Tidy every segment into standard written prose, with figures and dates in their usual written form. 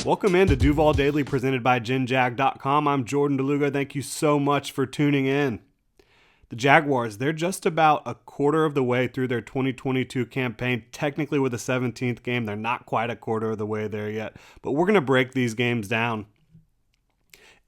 Welcome in to Duval Daily presented by GenJag.com. I'm Jordan DeLugo. Thank you so much for tuning in. The Jaguars, they're just about a quarter of the way through their 2022 campaign. Technically with the 17th game, they're not quite a quarter of the way there yet. But we're going to break these games down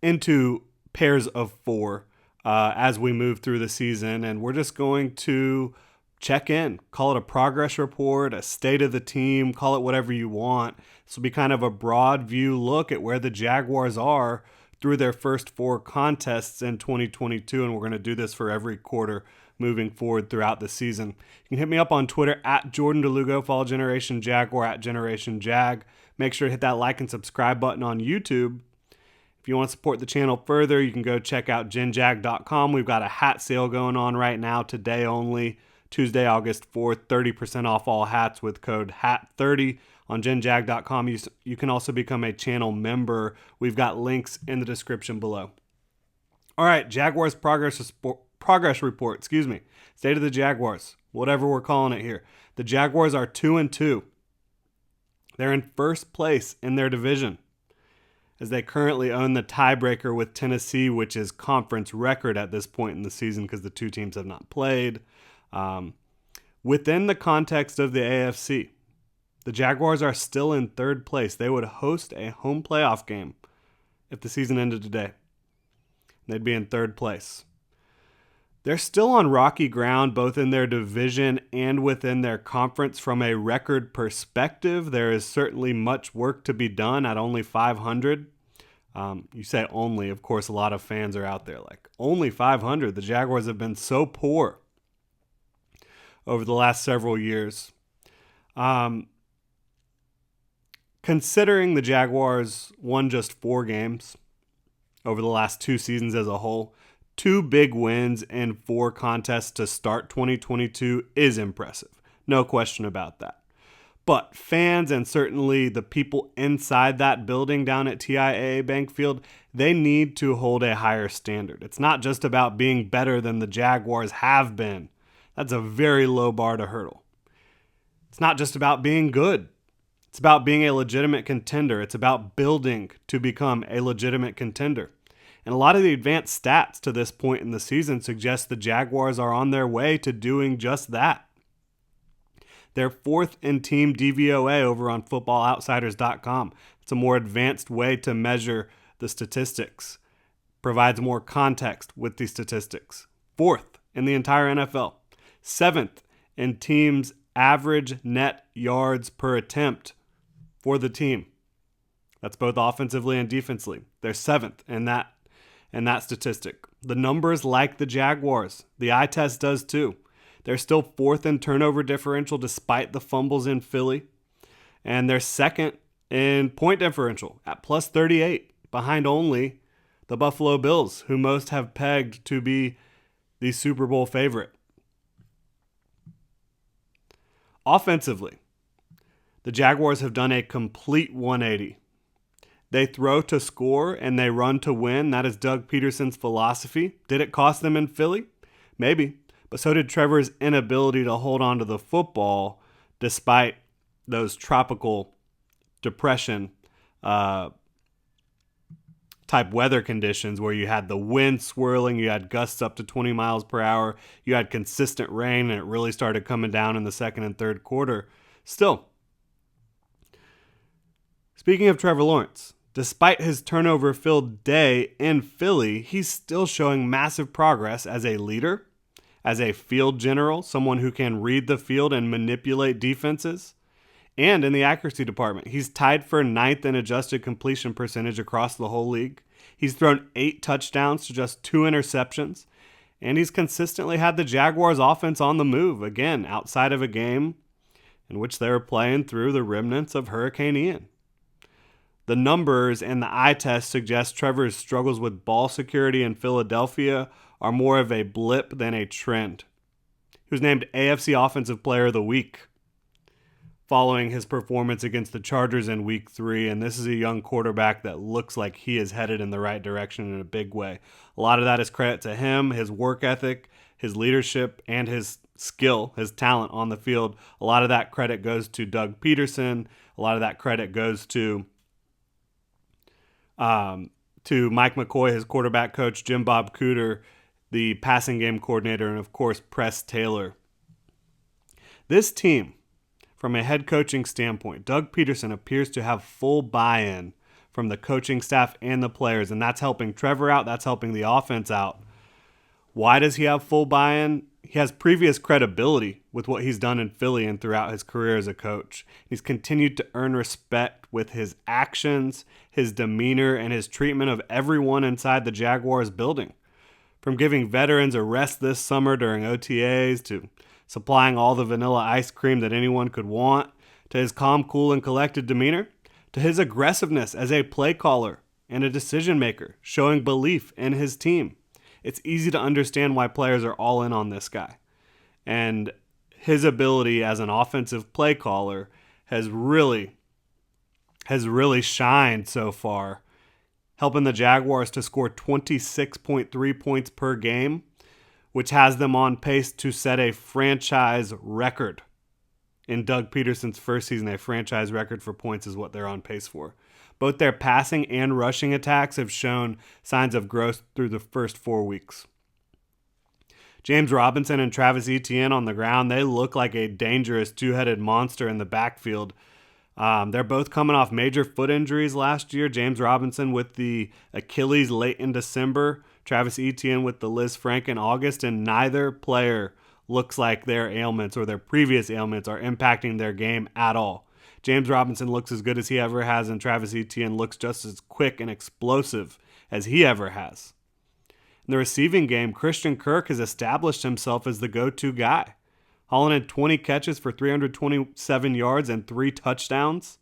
into pairs of four as we move through the season. And we're just going to check in, call it a progress report, a state of the team, call it whatever you want. This will be kind of a broad view look at where the Jaguars are through their first four contests in 2022, and we're going to do this for every quarter moving forward throughout the season. You can hit me up on Twitter at Jordan DeLugo, follow Generation Jaguar at Generation Jag. Make sure to hit that like and subscribe button on YouTube. If you want to support the channel further, you can go check out GenJag.com. We've got a hat sale going on right now, today only, Tuesday, August 4th, 30% off all hats with code HAT30 on GenJag.com. You can also become a channel member. We've got links in the description below. All right, Jaguars progress report, State of the Jaguars, whatever we're calling it here. The Jaguars are 2-2. They're in first place in their division, as they currently own the tiebreaker with Tennessee, which is conference record at this point in the season because the two teams have not played. Within the context of the AFC, the Jaguars are still in third place. They would host a home playoff game if the season ended today. They'd be in third place. They're still on rocky ground, both in their division and within their conference. From a record perspective, there is certainly much work to be done at only 500. You say only, of course, a lot of fans are out there like, only 500. The Jaguars have been so poor over the last several years. Considering the Jaguars won just 4 games over the last 2 seasons as a whole, 2 big wins in 4 contests to start 2022 is impressive. No question about that. But fans and certainly the people inside that building down at TIAA Bank Field, they need to hold a higher standard. It's not just about being better than the Jaguars have been. That's a very low bar to hurdle. It's not just about being good. It's about being a legitimate contender. It's about building to become a legitimate contender. And a lot of the advanced stats to this point in the season suggest the Jaguars are on their way to doing just that. They're 4th in team DVOA over on footballoutsiders.com. It's a more advanced way to measure the statistics. Provides more context with the statistics. 4th in the entire NFL. 7th in teams' average net yards per attempt for the team. That's both offensively and defensively. They're 7th in that statistic. The numbers like the Jaguars. The eye test does too. They're still 4th in turnover differential despite the fumbles in Philly. And they're 2nd in point differential at plus 38, behind only the Buffalo Bills, who most have pegged to be the Super Bowl favorite. Offensively, the Jaguars have done a complete 180. They throw to score and they run to win. That is Doug Peterson's philosophy. Did it cost them in Philly? Maybe. But so did Trevor's inability to hold on to the football despite those tropical depression type weather conditions where you had the wind swirling, you had gusts up to 20 miles per hour, you had consistent rain, and it really started coming down in the second and third quarter. Still, speaking of Trevor Lawrence, despite his turnover-filled day in Philly, he's still showing massive progress as a leader, as a field general, someone who can read the field and manipulate defenses. And in the accuracy department, he's tied for 9th in adjusted completion percentage across the whole league. He's thrown 8 touchdowns to just 2 interceptions. And he's consistently had the Jaguars offense on the move, again, outside of a game in which they were playing through the remnants of Hurricane Ian. The numbers and the eye test suggest Trevor's struggles with ball security in Philadelphia are more of a blip than a trend. He was named AFC Offensive Player of the Week following his performance against the Chargers in Week 3, and this is a young quarterback that looks like he is headed in the right direction in a big way. A lot of that is credit to him, his work ethic, his leadership, and his skill, his talent on the field. A lot of that credit goes to Doug Peterson. A lot of that credit goes to to Mike McCoy, his quarterback coach, Jim Bob Cooter, the passing game coordinator, and of course, Press Taylor. This team, from a head coaching standpoint, Doug Peterson appears to have full buy-in from the coaching staff and the players, and that's helping Trevor out, that's helping the offense out. Why does he have full buy-in? He has previous credibility with what he's done in Philly and throughout his career as a coach. He's continued to earn respect with his actions, his demeanor, and his treatment of everyone inside the Jaguars building. From giving veterans a rest this summer during OTAs to supplying all the vanilla ice cream that anyone could want, to his calm, cool, and collected demeanor, to his aggressiveness as a play caller and a decision maker, showing belief in his team. It's easy to understand why players are all in on this guy. And his ability as an offensive play caller has really shined so far, helping the Jaguars to score 26.3 points per game, which has them on pace to set a franchise record. In Doug Peterson's first season, a franchise record for points is what they're on pace for. Both their passing and rushing attacks have shown signs of growth through the first 4 weeks. James Robinson and Travis Etienne on the ground, they look like a dangerous two-headed monster in the backfield. They're both coming off major foot injuries last year. James Robinson with the Achilles late in December, Travis Etienne with the Liz Frank in August, and neither player looks like their ailments or their previous ailments are impacting their game at all. James Robinson looks as good as he ever has, and Travis Etienne looks just as quick and explosive as he ever has. In the receiving game, Christian Kirk has established himself as the go-to guy, hauling in 20 catches for 327 yards and 3 touchdowns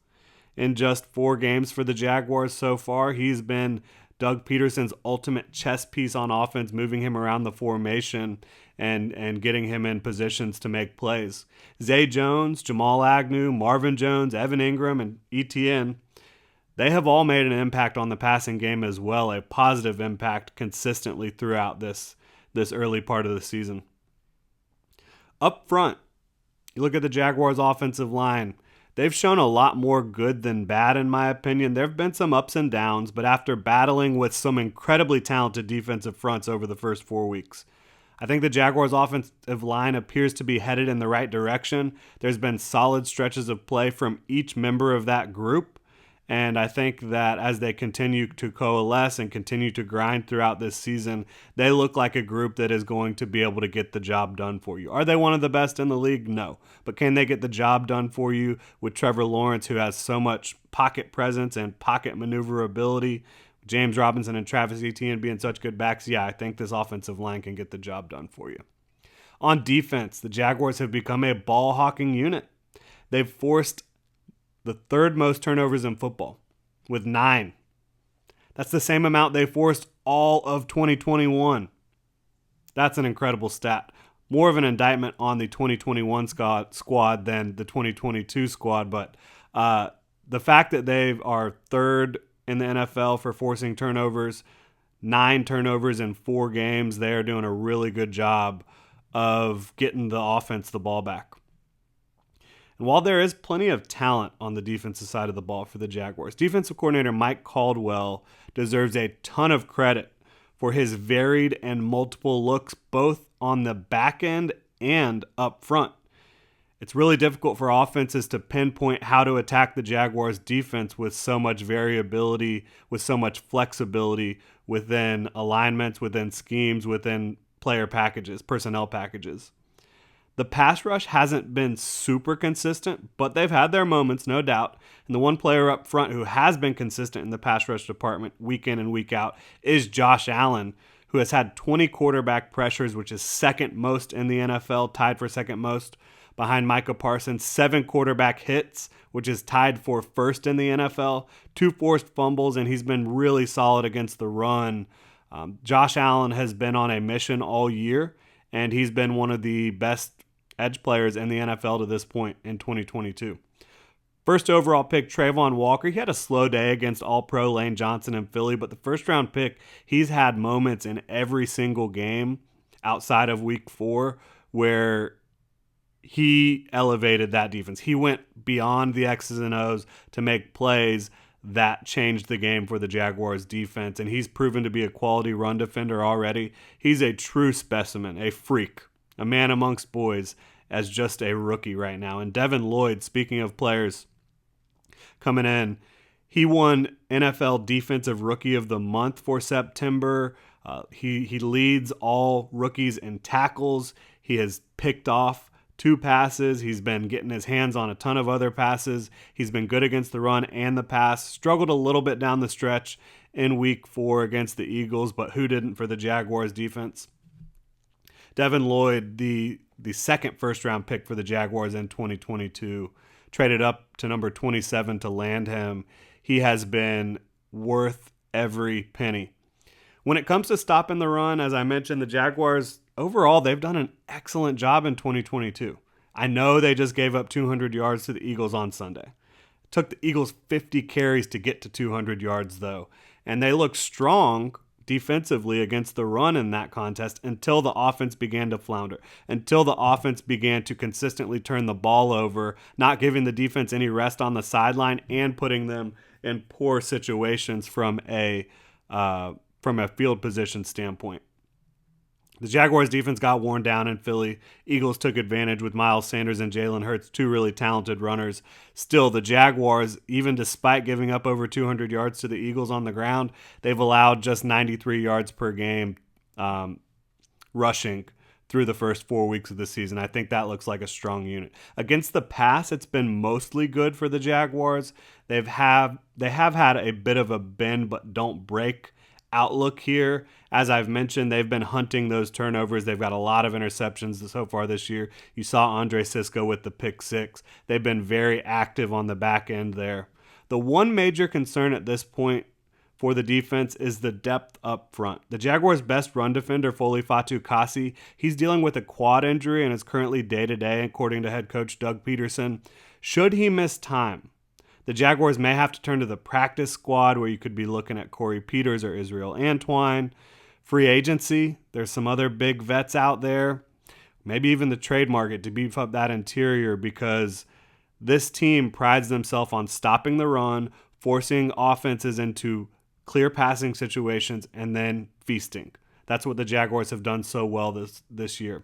in just 4 games for the Jaguars so far. He's been Doug Peterson's ultimate chess piece on offense, moving him around the formation and getting him in positions to make plays. Zay Jones, Jamal Agnew, Marvin Jones, Evan Ingram, and Etienne, they have all made an impact on the passing game as well, a positive impact consistently throughout this early part of the season. Up front, you look at the Jaguars' offensive line. They've shown a lot more good than bad, in my opinion. There have been some ups and downs, but after battling with some incredibly talented defensive fronts over the first 4 weeks, I think the Jaguars' offensive line appears to be headed in the right direction. There's been solid stretches of play from each member of that group, and I think that as they continue to coalesce and continue to grind throughout this season, they look like a group that is going to be able to get the job done for you. Are they one of the best in the league? No. But can they get the job done for you with Trevor Lawrence, who has so much pocket presence and pocket maneuverability? James Robinson and Travis Etienne being such good backs, yeah, I think this offensive line can get the job done for you. On defense, the Jaguars have become a ball-hawking unit. They've forced the 3rd most turnovers in football with 9. That's the same amount they forced all of 2021. That's an incredible stat. More of an indictment on the 2021 squad than the 2022 squad, but the fact that they are 3rd in the NFL for forcing turnovers, 9 turnovers in 4 games, they are doing a really good job of getting the offense the ball back. And while there is plenty of talent on the defensive side of the ball for the Jaguars, defensive coordinator Mike Caldwell deserves a ton of credit for his varied and multiple looks both on the back end and up front. It's really difficult for offenses to pinpoint how to attack the Jaguars' defense with so much variability, with so much flexibility within alignments, within schemes, within player packages, personnel packages. The pass rush hasn't been super consistent, but they've had their moments, no doubt. And the one player up front who has been consistent in the pass rush department week in and week out is Josh Allen, who has had 20 quarterback pressures, which is second most in the NFL, tied for second most behind Micah Parsons, 7 quarterback hits, which is tied for first in the NFL, 2 forced fumbles, and he's been really solid against the run. Josh Allen has been on a mission all year, and he's been one of the best edge players in the NFL to this point in 2022. First overall pick, Trayvon Walker. He had a slow day against All-Pro Lane Johnson in Philly, but the first-round pick, he's had moments in every single game outside of Week 4 where he elevated that defense. He went beyond the X's and O's to make plays that changed the game for the Jaguars defense, and he's proven to be a quality run defender already. He's a true specimen, a freak, a man amongst boys as just a rookie right now. And Devin Lloyd, speaking of players coming in, he won NFL Defensive Rookie of the Month for September. He leads all rookies in tackles. He has picked off 2 passes. He's been getting his hands on a ton of other passes. He's been good against the run and the pass. Struggled a little bit down the stretch in week 4 against the Eagles, but who didn't for the Jaguars defense? Devin Lloyd, the second first-round pick for the Jaguars in 2022, traded up to number 27 to land him. He has been worth every penny. When it comes to stopping the run, as I mentioned, the Jaguars, overall, they've done an excellent job in 2022. I know they just gave up 200 yards to the Eagles on Sunday. It took the Eagles 50 carries to get to 200 yards, though. And they looked strong defensively against the run in that contest until the offense began to flounder, until the offense began to consistently turn the ball over, not giving the defense any rest on the sideline and putting them in poor situations from a field position standpoint. The Jaguars defense got worn down in Philly. Eagles took advantage with Miles Sanders and Jalen Hurts, 2 really talented runners. Still, the Jaguars, even despite giving up over 200 yards to the Eagles on the ground, they've allowed just 93 yards per game rushing through the first 4 weeks of the season. I think that looks like a strong unit. Against the pass, it's been mostly good for the Jaguars. They have had a bit of a bend but don't break outlook here. As I've mentioned, they've been hunting those turnovers. They've got a lot of interceptions so far this year. You saw Andre Sisco with the pick 6. They've been very active on the back end there. The one major concern at this point for the defense is the depth up front. The Jaguars' best run defender, Foley Fatukasi, he's dealing with a quad injury and is currently day-to-day, according to head coach Doug Peterson. Should he miss time, the Jaguars may have to turn to the practice squad, where you could be looking at Corey Peters or Israel Antwine. Free agency, there's some other big vets out there. Maybe even the trade market to beef up that interior, because this team prides themselves on stopping the run, forcing offenses into clear passing situations, and then feasting. That's what the Jaguars have done so well this year.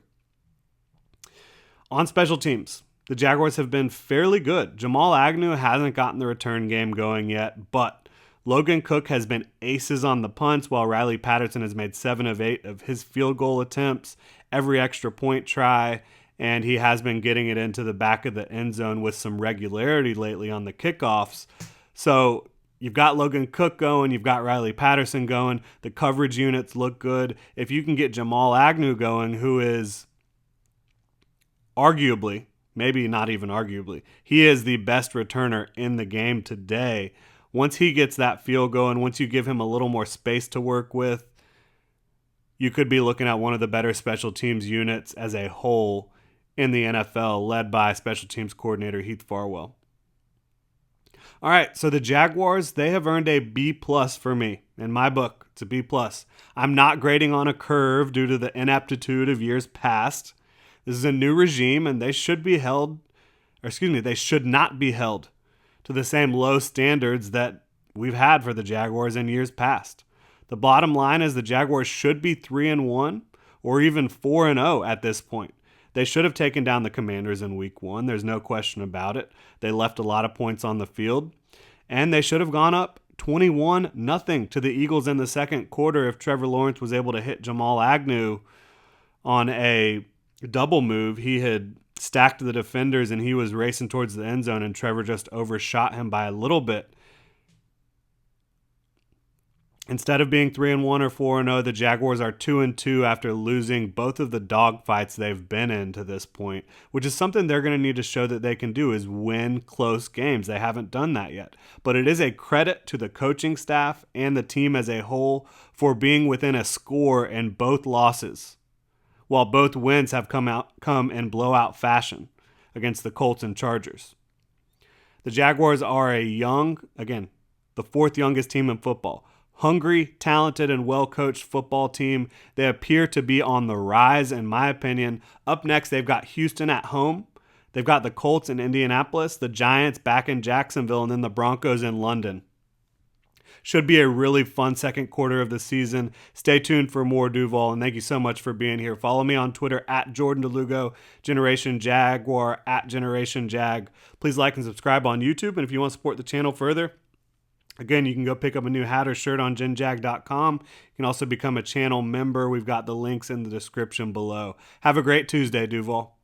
On special teams, the Jaguars have been fairly good. Jamal Agnew hasn't gotten the return game going yet, but Logan Cook has been aces on the punts, while Riley Patterson has made 7 of 8 of his field goal attempts, every extra point try, and he has been getting it into the back of the end zone with some regularity lately on the kickoffs. So you've got Logan Cook going, you've got Riley Patterson going, the coverage units look good. If you can get Jamal Agnew going, who is arguably, maybe not even arguably, he is the best returner in the game today. Once he gets that field going, once you give him a little more space to work with, you could be looking at one of the better special teams units as a whole in the NFL, led by special teams coordinator Heath Farwell. All right, so the Jaguars, they have earned a B+ for me. In my book, it's a B+. I'm not grading on a curve due to the ineptitude of years past. This is a new regime, and they should not be held to the same low standards that we've had for the Jaguars in years past. The bottom line is the Jaguars should be 3-1 or even 4-0 at this point. They should have taken down the Commanders in week 1. There's no question about it. They left a lot of points on the field, and they should have gone up 21-0 to the Eagles in the second quarter if Trevor Lawrence was able to hit Jamal Agnew on a double move. He had stacked the defenders and he was racing towards the end zone, and Trevor just overshot him by a little bit. Instead of being 3-1 or 4-0, the Jaguars are 2-2 after losing both of the dogfights they've been in to this point, which is something they're going to need to show that they can do, is win close games. They haven't done that yet. But it is a credit to the coaching staff and the team as a whole for being within a score in both losses, while both wins have come in blowout fashion against the Colts and Chargers. The Jaguars are the 4th youngest team in football. Hungry, talented, and well-coached football team. They appear to be on the rise, in my opinion. Up next, they've got Houston at home. They've got the Colts in Indianapolis, the Giants back in Jacksonville, and then the Broncos in London. Should be a really fun second quarter of the season. Stay tuned for more Duval, and thank you so much for being here. Follow me on Twitter at Jordan DeLugo, Generation Jaguar at Generation Jag. Please like and subscribe on YouTube, and if you want to support the channel further, again, you can go pick up a new hat or shirt on genjag.com. You can also become a channel member. We've got the links in the description below. Have a great Tuesday, Duval.